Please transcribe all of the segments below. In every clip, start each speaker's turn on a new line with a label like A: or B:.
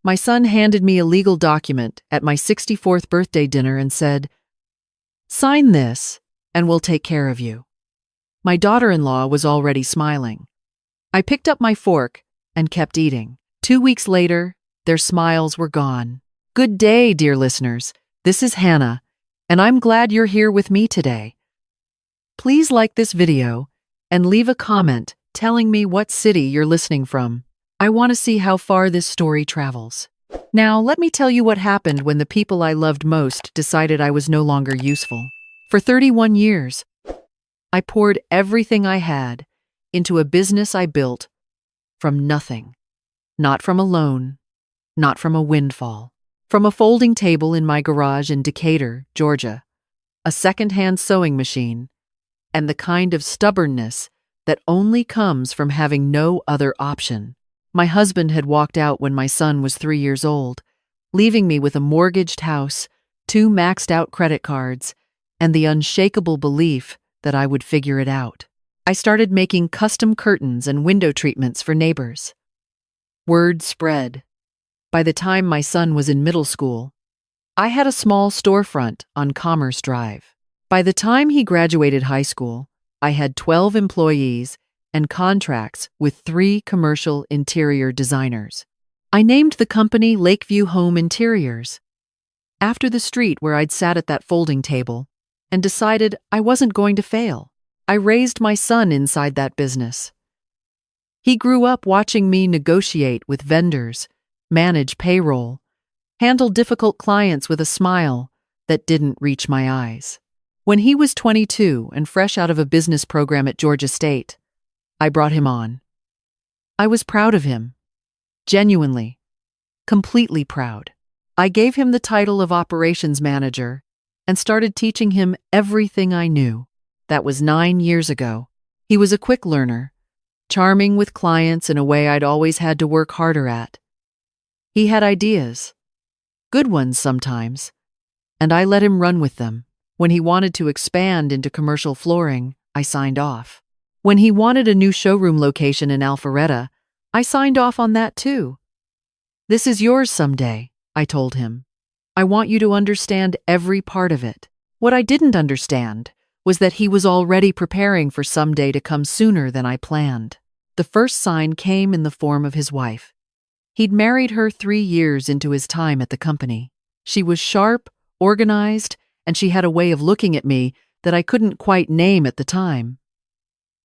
A: My son handed me a legal document at my 64th birthday dinner and said, "Sign this, and we'll take care of you." My daughter-in-law was already smiling. I picked up my fork and kept eating. 2 weeks later, their smiles were gone. Good day, dear listeners. This is Hannah, and I'm glad you're here with me today. Please like this video and leave a comment telling me what city you're listening from. I want to see how far this story travels. Now, let me tell you what happened when the people I loved most decided I was no longer useful. For 31 years, I poured everything I had into a business I built from nothing. Not from a loan, not from a windfall. From a folding table in my garage in Decatur, Georgia, a second-hand sewing machine, and the kind of stubbornness that only comes from having no other option. My husband had walked out when my son was 3 years old, leaving me with a mortgaged house, 2 maxed-out credit cards, and the unshakable belief that I would figure it out. I started making custom curtains and window treatments for neighbors. Word spread. By the time my son was in middle school, I had a small storefront on Commerce Drive. By the time he graduated high school, I had 12 employees and contracts with 3 commercial interior designers. I named the company Lakeview Home Interiors, after the street where I'd sat at that folding table, and decided I wasn't going to fail. I raised my son inside that business. He grew up watching me negotiate with vendors, manage payroll, handle difficult clients with a smile that didn't reach my eyes. When he was 22 and fresh out of a business program at Georgia State, I brought him on. I was proud of him. Genuinely. Completely proud. I gave him the title of operations manager and started teaching him everything I knew. That was 9 years ago. He was a quick learner, charming with clients in a way I'd always had to work harder at. He had ideas, good ones sometimes, and I let him run with them. When he wanted to expand into commercial flooring, I signed off. When he wanted a new showroom location in Alpharetta, I signed off on that too. "This is yours someday," I told him. "I want you to understand every part of it." What I didn't understand was that he was already preparing for someday to come sooner than I planned. The first sign came in the form of his wife. He'd married her 3 years into his time at the company. She was sharp, organized, and she had a way of looking at me that I couldn't quite name at the time.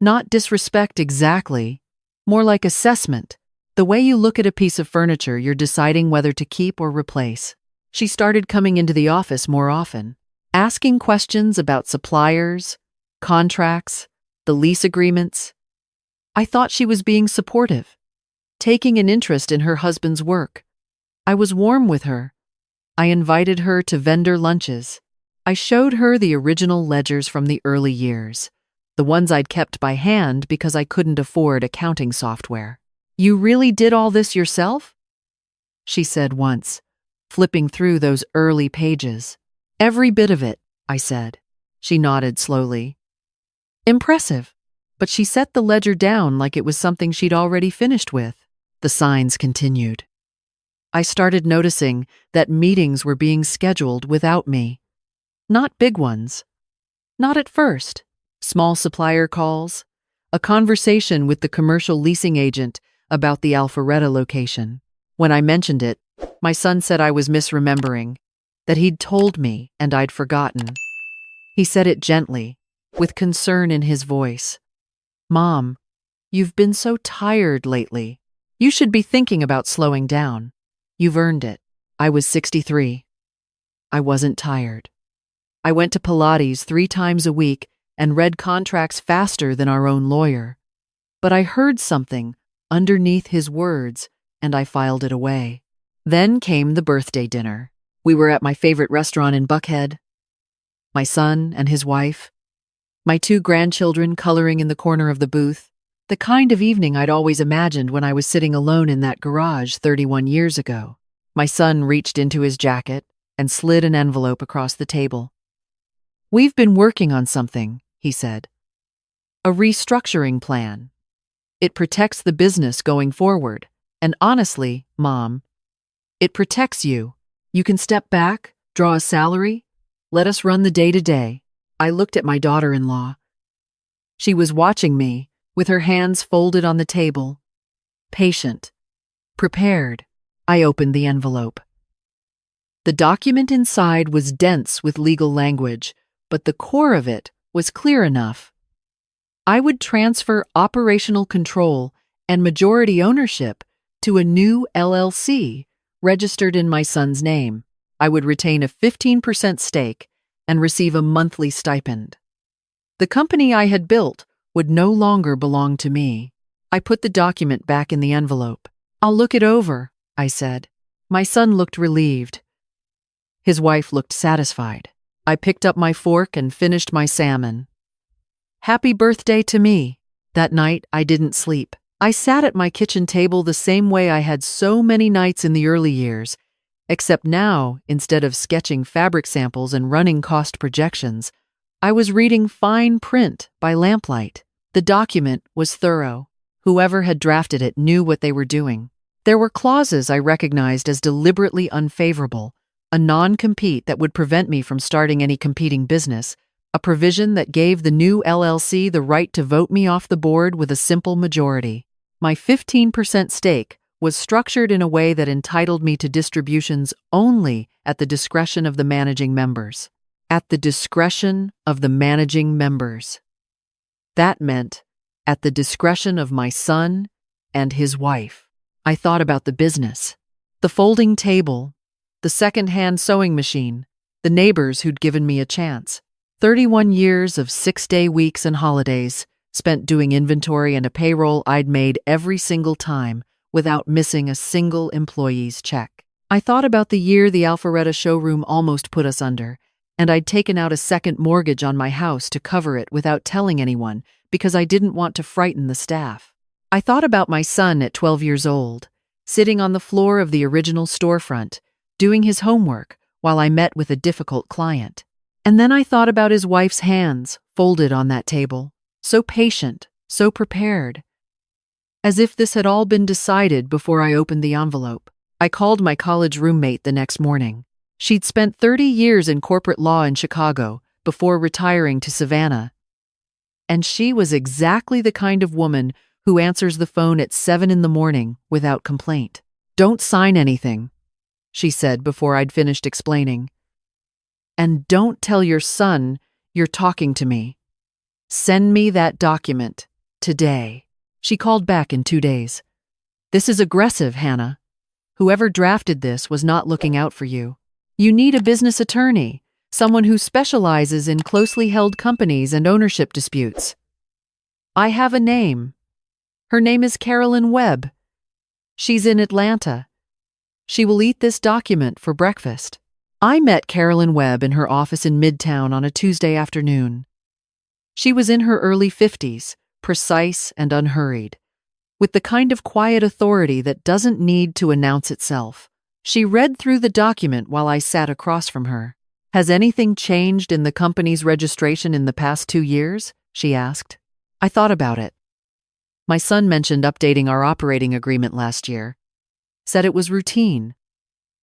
A: Not disrespect exactly, more like assessment. The way you look at a piece of furniture you're deciding whether to keep or replace. She started coming into the office more often, asking questions about suppliers, contracts, the lease agreements. I thought she was being supportive, taking an interest in her husband's work. I was warm with her. I invited her to vendor lunches. I showed her the original ledgers from the early years, the ones I'd kept by hand because I couldn't afford accounting software. "You really did all this yourself?" she said once, flipping through those early pages. "Every bit of it," I said. She nodded slowly. Impressive, but she set the ledger down like it was something she'd already finished with. The signs continued. I started noticing that meetings were being scheduled without me. Not big ones. Not at first. Small supplier calls, a conversation with the commercial leasing agent about the Alpharetta location. When I mentioned it, my son said I was misremembering, that he'd told me and I'd forgotten. He said it gently, with concern in his voice. "Mom, you've been so tired lately. You should be thinking about slowing down. You've earned it." I was 63. I wasn't tired. I went to Pilates 3 times a week and read contracts faster than our own lawyer. But I heard something underneath his words, and I filed it away. Then came the birthday dinner. We were at my favorite restaurant in Buckhead. My son and his wife, my 2 grandchildren coloring in the corner of the booth, the kind of evening I'd always imagined when I was sitting alone in that garage 31 years ago. My son reached into his jacket and slid an envelope across the table. "We've been working on something," he said. "A restructuring plan. It protects the business going forward. And honestly, Mom, It protects you. You can step back, draw a salary, let us run the day-to-day. I looked at my daughter-in-law. She was watching me, with her hands folded on the table. Patient. Prepared. I opened the envelope. The document inside was dense with legal language, but the core of it was clear enough. I would transfer operational control and majority ownership to a new LLC registered in my son's name. I would retain a 15% stake and receive a monthly stipend. The company I had built would no longer belong to me. I put the document back in the envelope. "I'll look it over," I said. My son looked relieved. His wife looked satisfied. I picked up my fork and finished my salmon. Happy birthday to me. That night, I didn't sleep. I sat at my kitchen table the same way I had so many nights in the early years, except now, instead of sketching fabric samples and running cost projections, I was reading fine print by lamplight. The document was thorough. Whoever had drafted it knew what they were doing. There were clauses I recognized as deliberately unfavorable, a non-compete that would prevent me from starting any competing business, a provision that gave the new LLC the right to vote me off the board with a simple majority. My 15% stake was structured in a way that entitled me to distributions only at the discretion of the managing members. At the discretion of the managing members. That meant at the discretion of my son and his wife. I thought about the business, the folding table, the second-hand sewing machine, the neighbors who'd given me a chance. 31 years of 6-day weeks and holidays, spent doing inventory and a payroll I'd made every single time without missing a single employee's check. I thought about the year the Alpharetta showroom almost put us under, and I'd taken out a second mortgage on my house to cover it without telling anyone because I didn't want to frighten the staff. I thought about my son at 12 years old, sitting on the floor of the original storefront, doing his homework while I met with a difficult client. And then I thought about his wife's hands folded on that table, so patient, so prepared. As if this had all been decided before I opened the envelope. I called my college roommate the next morning. She'd spent 30 years in corporate law in Chicago before retiring to Savannah. And she was exactly the kind of woman who answers the phone at 7 in the morning without complaint. "Don't sign anything," she said before I'd finished explaining. "And don't tell your son you're talking to me. Send me that document today." She called back in 2 days. "This is aggressive, Hannah. Whoever drafted this was not looking out for you. You need a business attorney, someone who specializes in closely held companies and ownership disputes. I have a name. Her name is Carolyn Webb. She's in Atlanta. She will eat this document for breakfast." I met Carolyn Webb in her office in Midtown on a Tuesday afternoon. She was in her early 50s, precise and unhurried, with the kind of quiet authority that doesn't need to announce itself. She read through the document while I sat across from her. "Has anything changed in the company's registration in the past 2 years?" she asked. I thought about it. My son mentioned updating our operating agreement last year. Said it was routine,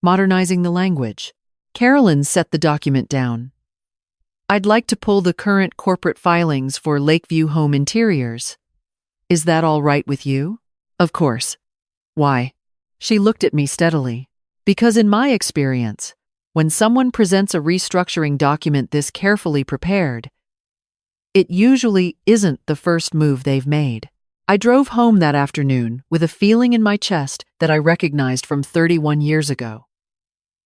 A: modernizing the language. Carolyn set the document down. "I'd like to pull the current corporate filings for Lakeview Home Interiors. Is that all right with you?" "Of course." "Why?" She looked at me steadily. "Because in my experience, when someone presents a restructuring document this carefully prepared, it usually isn't the first move they've made." I drove home that afternoon with a feeling in my chest that I recognized from 31 years ago.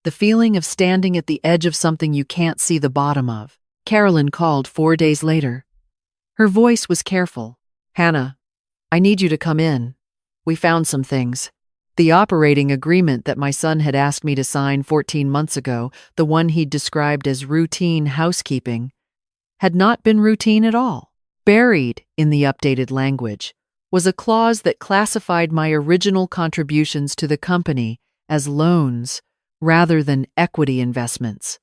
A: The feeling of standing at the edge of something you can't see the bottom of. Carolyn called 4 days later. Her voice was careful. "Hannah, I need you to come in. We found some things." The operating agreement that my son had asked me to sign 14 months ago, the one he'd described as routine housekeeping, had not been routine at all. Buried in the updated language was a clause that classified my original contributions to the company as loans rather than equity investments.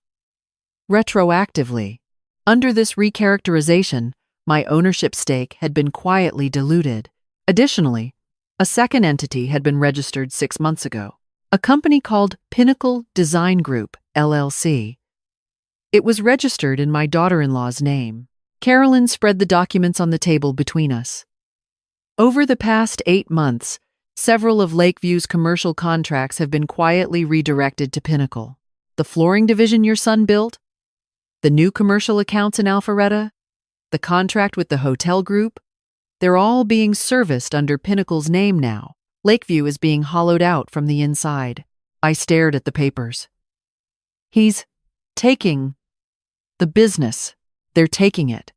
A: Retroactively, under this recharacterization, my ownership stake had been quietly diluted. Additionally, a second entity had been registered 6 months ago. A company called Pinnacle Design Group, LLC. It was registered in my daughter-in-law's name. Carolyn spread the documents on the table between us. Over the past 8 months, several of Lakeview's commercial contracts have been quietly redirected to Pinnacle. The flooring division your son built, the new commercial accounts in Alpharetta, the contract with the hotel group, they're all being serviced under Pinnacle's name now. Lakeview is being hollowed out from the inside. I stared at the papers. He's taking the business. They're taking it.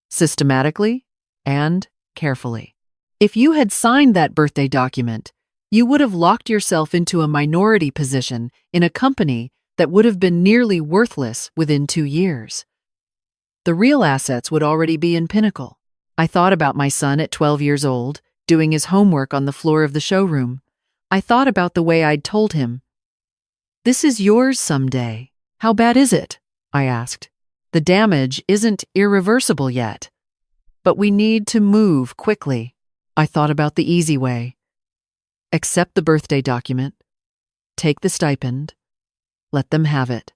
A: Systematically and carefully. If you had signed that birthday document, you would have locked yourself into a minority position in a company that would have been nearly worthless within 2 years. The real assets would already be in Pinnacle. I thought about my son at 12 years old, doing his homework on the floor of the showroom. I thought about the way I'd told him, "This is yours someday. How bad is it?" I asked. "The damage isn't irreversible yet, but we need to move quickly." I thought about the easy way. Accept the birthday document, take the stipend, let them have it.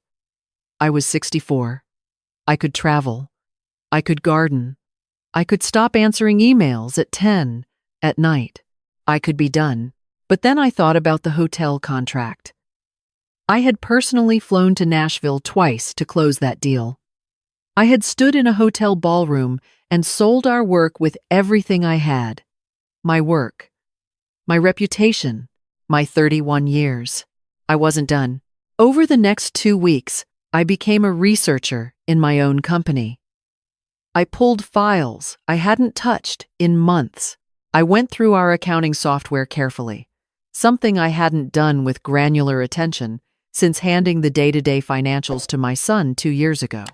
A: I was 64. I could travel. I could garden. I could stop answering emails at 10 at night. I could be done. But then I thought about the hotel contract. I had personally flown to Nashville twice to close that deal. I had stood in a hotel ballroom and sold our work with everything I had. My work, my reputation, my 31 years. I wasn't done. Over the next 2 weeks, I became a researcher in my own company. I pulled files I hadn't touched in months. I went through our accounting software carefully, something I hadn't done with granular attention since handing the day-to-day financials to my son 2 years ago.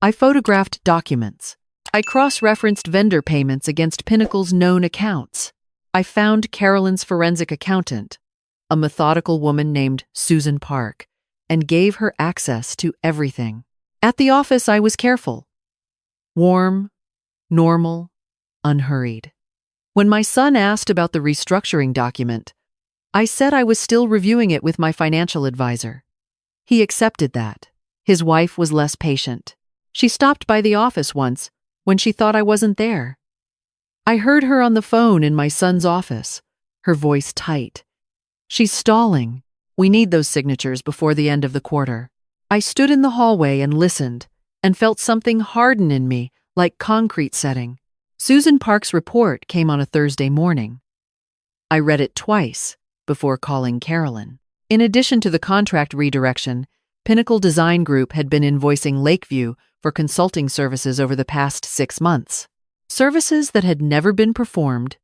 A: I photographed documents. I cross-referenced vendor payments against Pinnacle's known accounts. I found Carolyn's forensic accountant, a methodical woman named Susan Park, and gave her access to everything. At the office, I was careful. Warm, normal, unhurried. When my son asked about the restructuring document, I said I was still reviewing it with my financial advisor. He accepted that. His wife was less patient. She stopped by the office once when she thought I wasn't there. I heard her on the phone in my son's office, her voice tight. "She's stalling. We need those signatures before the end of the quarter." I stood in the hallway and listened, and felt something harden in me, like concrete setting. Susan Park's report came on a Thursday morning. I read it twice before calling Carolyn. In addition to the contract redirection, Pinnacle Design Group had been invoicing Lakeview for consulting services over the past 6 months. Services that had never been performed,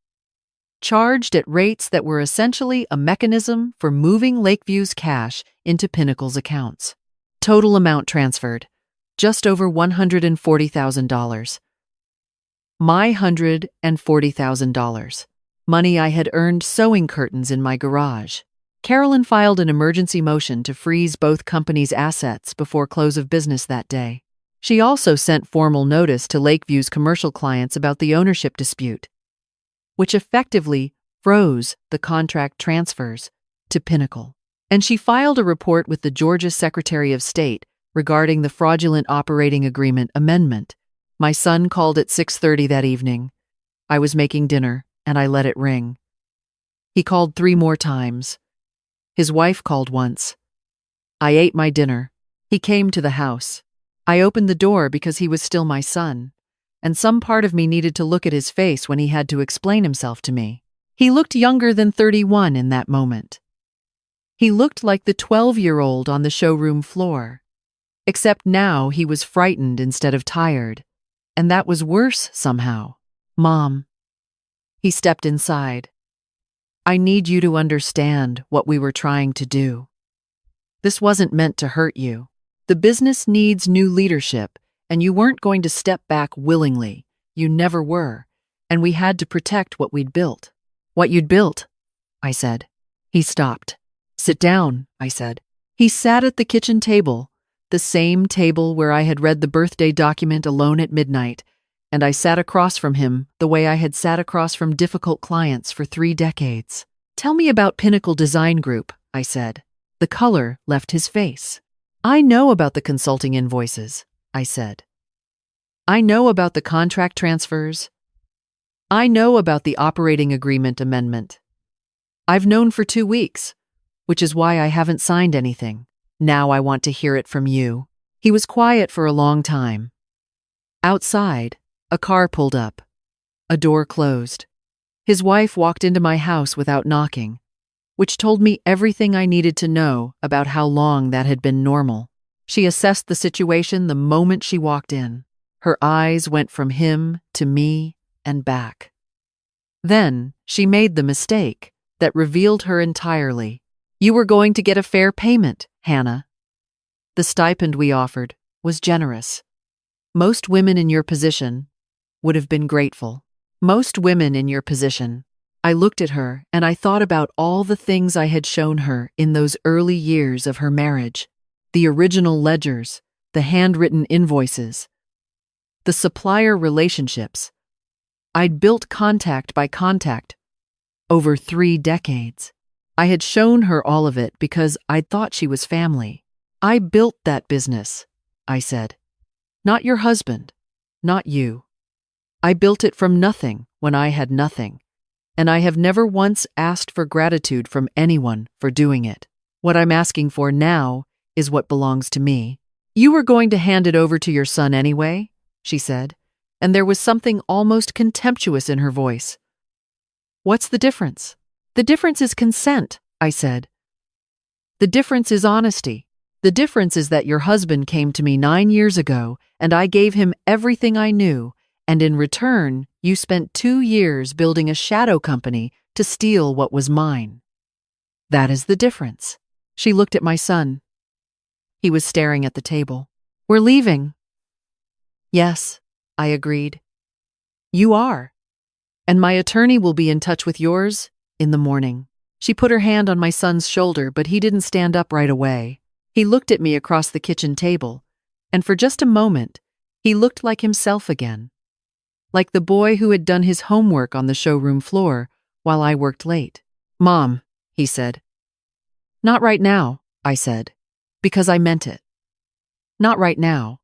A: charged at rates that were essentially a mechanism for moving Lakeview's cash into Pinnacle's accounts. Total amount transferred, just over $140,000. My $140,000. Money I had earned sewing curtains in my garage. Carolyn filed an emergency motion to freeze both companies' assets before close of business that day. She also sent formal notice to Lakeview's commercial clients about the ownership dispute, which effectively froze the contract transfers to Pinnacle. And she filed a report with the Georgia Secretary of State regarding the fraudulent operating agreement amendment. My son called at 6:30 that evening. I was making dinner, and I let it ring. He called 3 more times. His wife called once. I ate my dinner. He came to the house. I opened the door because he was still my son, and some part of me needed to look at his face when he had to explain himself to me. He looked younger than 31 in that moment. He looked like the 12-year-old on the showroom floor, except now he was frightened instead of tired, and that was worse somehow. "Mom." He stepped inside. "I need you to understand what we were trying to do. This wasn't meant to hurt you. The business needs new leadership, and you weren't going to step back willingly. You never were, and we had to protect what we'd built." "What you'd built?" I said. He stopped. "Sit down," I said. He sat at the kitchen table, the same table where I had read the birthday document alone at midnight, and I sat across from him the way I had sat across from difficult clients for 3 decades. Tell me about Pinnacle Design Group, I said. The color left his face. I know about the consulting invoices, I said. I know about the contract transfers. I know about the operating agreement amendment. I've known for 2 weeks, which is why I haven't signed anything. Now I want to hear it from you. He was quiet for a long time. Outside, a car pulled up. A door closed. His wife walked into my house without knocking, which told me everything I needed to know about how long that had been normal. She assessed the situation the moment she walked in. Her eyes went from him to me and back. Then she made the mistake that revealed her entirely. You were going to get a fair payment, Hannah. The stipend we offered was generous. Most women in your position would have been grateful. Most women in your position. I looked at her and I thought about all the things I had shown her in those early years of her marriage. The original ledgers, the handwritten invoices, the supplier relationships. I'd built contact by contact over 3 decades. I had shown her all of it because I'd thought she was family. I built that business, I said. Not your husband, not you. I built it from nothing when I had nothing, and I have never once asked for gratitude from anyone for doing it. What I'm asking for now is what belongs to me. You were going to hand it over to your son anyway, she said, and there was something almost contemptuous in her voice. What's the difference? The difference is consent, I said. The difference is honesty. The difference is that your husband came to me 9 years ago, and I gave him everything I knew, and in return, you spent 2 years building a shadow company to steal what was mine. That is the difference. She looked at my son. He was staring at the table. We're leaving. Yes, I agreed. You are. And my attorney will be in touch with yours in the morning. She put her hand on my son's shoulder, but he didn't stand up right away. He looked at me across the kitchen table, and for just a moment, he looked like himself again. Like the boy who had done his homework on the showroom floor while I worked late. Mom, he said. Not right now, I said, because I meant it. Not right now.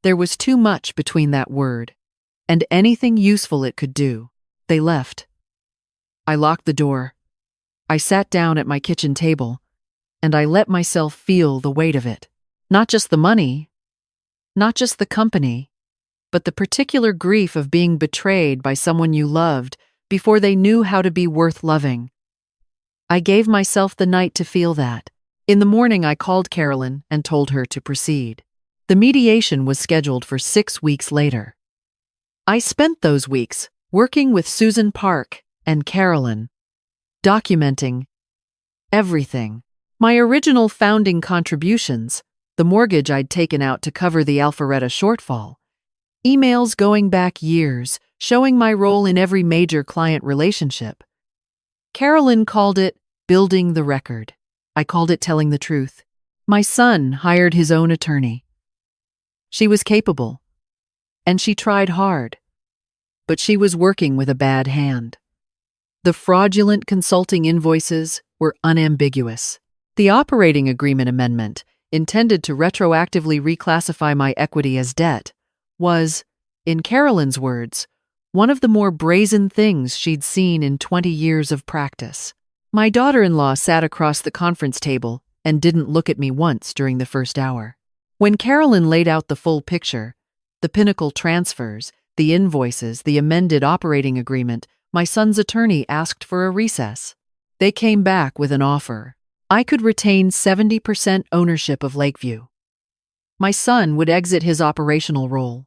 A: There was too much between that word, and anything useful it could do. They left. I locked the door. I sat down at my kitchen table, and I let myself feel the weight of it. Not just the money, not just the company, but the particular grief of being betrayed by someone you loved before they knew how to be worth loving. I gave myself the night to feel that. In the morning, I called Carolyn and told her to proceed. The mediation was scheduled for 6 weeks later. I spent those weeks working with Susan Park and Carolyn, documenting everything. My original founding contributions, the mortgage I'd taken out to cover the Alpharetta shortfall, emails going back years showing my role in every major client relationship. Carolyn called it building the record. I called it telling the truth. My son hired his own attorney. She was capable, and she tried hard, but she was working with a bad hand. The fraudulent consulting invoices were unambiguous. The operating agreement amendment, intended to retroactively reclassify my equity as debt, was, in Carolyn's words, one of the more brazen things she'd seen in 20 years of practice. My daughter-in-law sat across the conference table and didn't look at me once during the first hour. When Carolyn laid out the full picture, the Pinnacle transfers, the invoices, the amended operating agreement, my son's attorney asked for a recess. They came back with an offer. I could retain 70% ownership of Lakeview. My son would exit his operational role.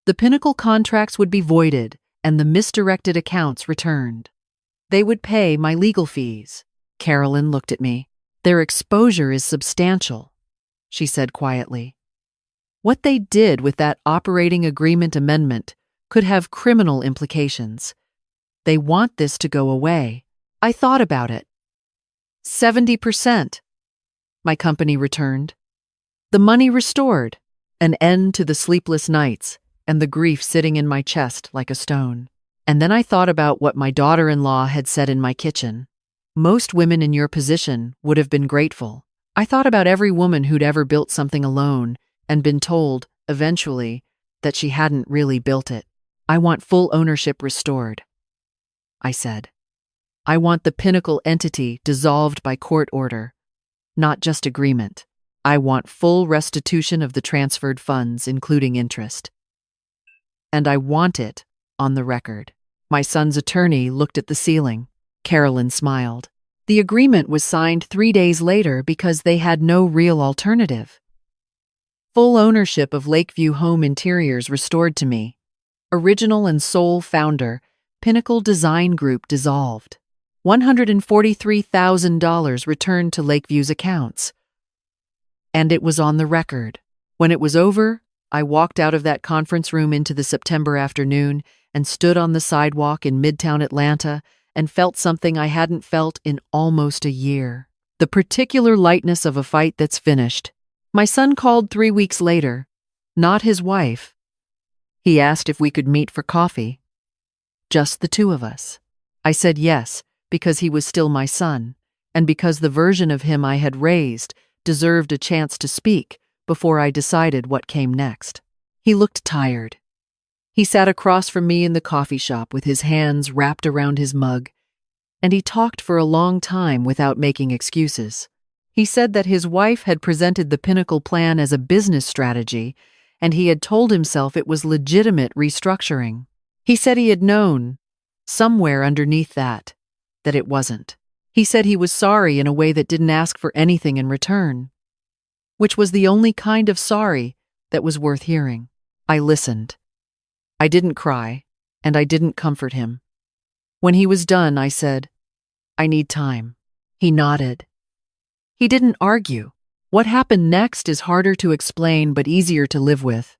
A: The Pinnacle contracts would be voided and the misdirected accounts returned. They would pay my legal fees. Carolyn looked at me. Their exposure is substantial, she said quietly. What they did with that operating agreement amendment could have criminal implications. They want this to go away. I thought about it. 70%. My company returned. The money restored. An end to the sleepless nights and the grief sitting in my chest like a stone. And then I thought about what my daughter-in-law had said in my kitchen. Most women in your position would have been grateful. I thought about every woman who'd ever built something alone and been told, eventually, that she hadn't really built it. I want full ownership restored, I said. I want the Pinnacle entity dissolved by court order, not just agreement. I want full restitution of the transferred funds, including interest. And I want it on the record. My son's attorney looked at the ceiling. Carolyn smiled. The agreement was signed 3 days later because they had no real alternative. Full ownership of Lakeview Home Interiors restored to me. Original and sole founder, Pinnacle Design Group dissolved. $143,000 returned to Lakeview's accounts. And it was on the record. When it was over, I walked out of that conference room into the September afternoon and stood on the sidewalk in Midtown Atlanta and felt something I hadn't felt in almost a year. The particular lightness of a fight that's finished. My son called 3 weeks later, not his wife. He asked if we could meet for coffee. Just the two of us. I said yes, because he was still my son, and because the version of him I had raised deserved a chance to speak before I decided what came next. He looked tired. He sat across from me in the coffee shop with his hands wrapped around his mug, and he talked for a long time without making excuses. He said that his wife had presented the Pinnacle plan as a business strategy, and he had told himself it was legitimate restructuring. He said he had known, somewhere underneath that it wasn't. He said he was sorry in a way that didn't ask for anything in return, which was the only kind of sorry that was worth hearing. I listened. I didn't cry, and I didn't comfort him. When he was done, I said, "I need time." He nodded. He didn't argue. What happened next is harder to explain but easier to live with.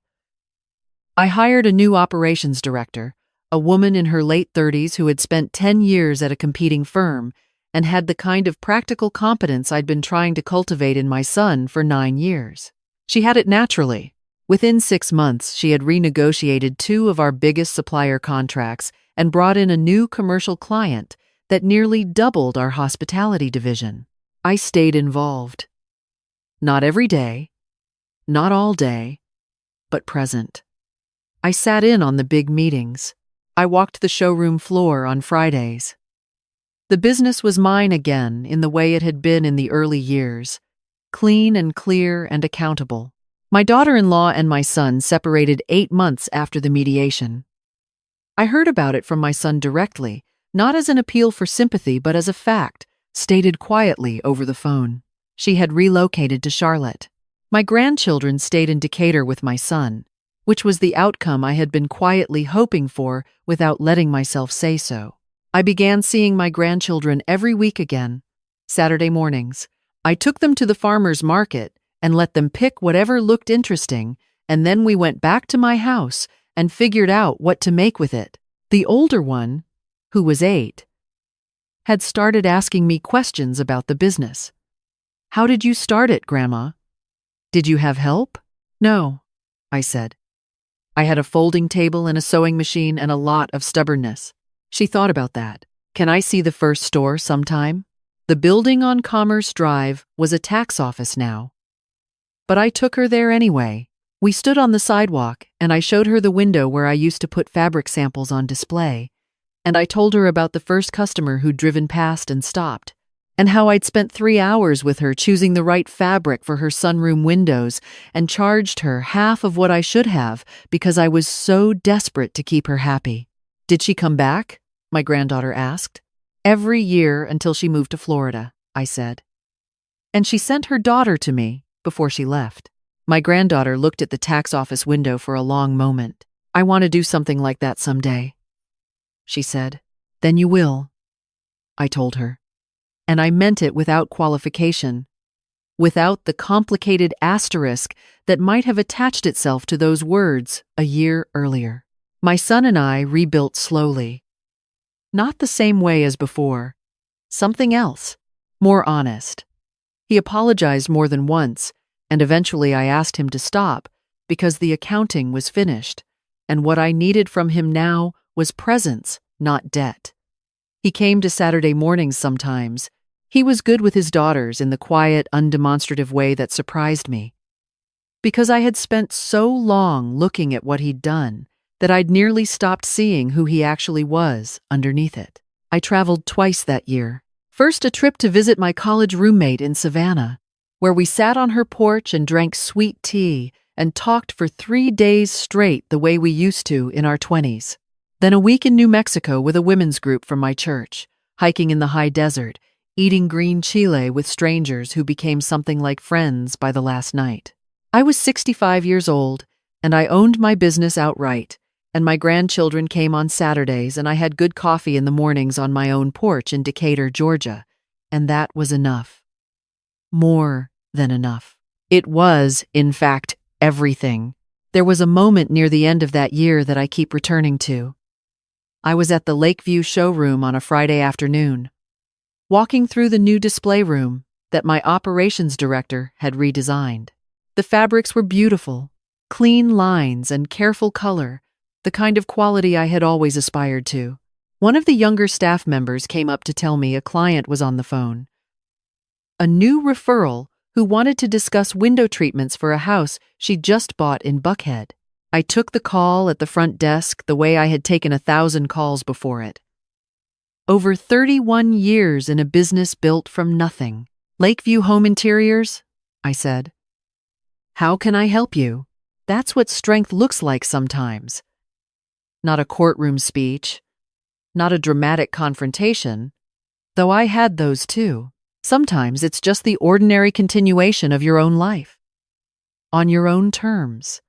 A: I hired a new operations director, a woman in her late 30s who had spent 10 years at a competing firm and had the kind of practical competence I'd been trying to cultivate in my son for 9 years. She had it naturally. Within 6 months, she had renegotiated 2 of our biggest supplier contracts and brought in a new commercial client that nearly doubled our hospitality division. I stayed involved. Not every day, not all day, but present. I sat in on the big meetings. I walked the showroom floor on Fridays. The business was mine again in the way it had been in the early years, clean and clear and accountable. My daughter-in-law and my son separated 8 months after the mediation. I heard about it from my son directly, not as an appeal for sympathy but as a fact, stated quietly over the phone. She had relocated to Charlotte. My grandchildren stayed in Decatur with my son, which was the outcome I had been quietly hoping for without letting myself say so. I began seeing my grandchildren every week again, Saturday mornings. I took them to the farmer's market and let them pick whatever looked interesting, and then we went back to my house and figured out what to make with it. The older one, who was 8, had started asking me questions about the business. "How did you start it, Grandma? Did you have help?" "No," I said. "I had a folding table and a sewing machine and a lot of stubbornness." She thought about that. "Can I see the first store sometime?" The building on Commerce Drive was a tax office now. But I took her there anyway. We stood on the sidewalk, and I showed her the window where I used to put fabric samples on display. And I told her about the first customer who'd driven past and stopped, and how I'd spent 3 hours with her choosing the right fabric for her sunroom windows and charged her half of what I should have because I was so desperate to keep her happy. "Did she come back?" my granddaughter asked. "Every year until she moved to Florida," I said. "And she sent her daughter to me before she left." My granddaughter looked at the tax office window for a long moment. "I want to do something like that someday," she said. "Then you will," I told her. And I meant it without qualification, without the complicated asterisk that might have attached itself to those words a year earlier. My son and I rebuilt slowly. Not the same way as before. Something else, more honest. He apologized more than once, and eventually I asked him to stop because the accounting was finished, and what I needed from him now was presence, not debt. He came to Saturday mornings sometimes. He was good with his daughters in the quiet, undemonstrative way that surprised me. Because I had spent so long looking at what he'd done that I'd nearly stopped seeing who he actually was underneath it. I traveled twice that year. First, a trip to visit my college roommate in Savannah, where we sat on her porch and drank sweet tea and talked for 3 days straight the way we used to in our 20s. Then a week in New Mexico with a women's group from my church, hiking in the high desert, eating green chile with strangers who became something like friends by the last night. I was 65 years old, and I owned my business outright, and my grandchildren came on Saturdays, and I had good coffee in the mornings on my own porch in Decatur, Georgia, and that was enough. More than enough. It was, in fact, everything. There was a moment near the end of that year that I keep returning to. I was at the Lakeview showroom on a Friday afternoon, walking through the new display room that my operations director had redesigned. The fabrics were beautiful, clean lines and careful color, the kind of quality I had always aspired to. One of the younger staff members came up to tell me a client was on the phone. A new referral who wanted to discuss window treatments for a house she'd just bought in Buckhead. I took the call at the front desk the way I had taken 1,000 calls before it. Over 31 years in a business built from nothing. Lakeview Home Interiors? I said. How can I help you? That's what strength looks like sometimes. Not a courtroom speech, not a dramatic confrontation, though I had those too. Sometimes it's just the ordinary continuation of your own life. On your own terms,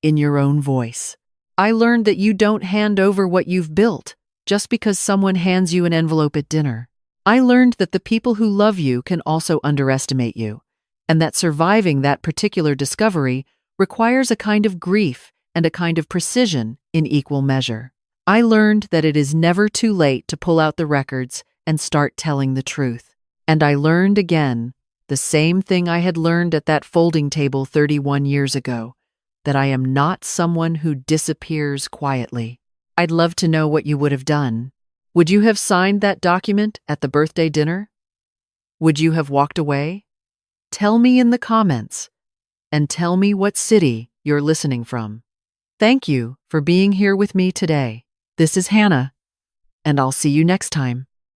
A: in your own voice. I learned that you don't hand over what you've built just because someone hands you an envelope at dinner. I learned that the people who love you can also underestimate you, and that surviving that particular discovery requires a kind of grief and a kind of precision in equal measure. I learned that it is never too late to pull out the records and start telling the truth. And I learned again the same thing I had learned at that folding table 31 years ago, that I am not someone who disappears quietly. I'd love to know what you would have done. Would you have signed that document at the birthday dinner? Would you have walked away? Tell me in the comments, and tell me what city you're listening from. Thank you for being here with me today. This is Hannah, and I'll see you next time.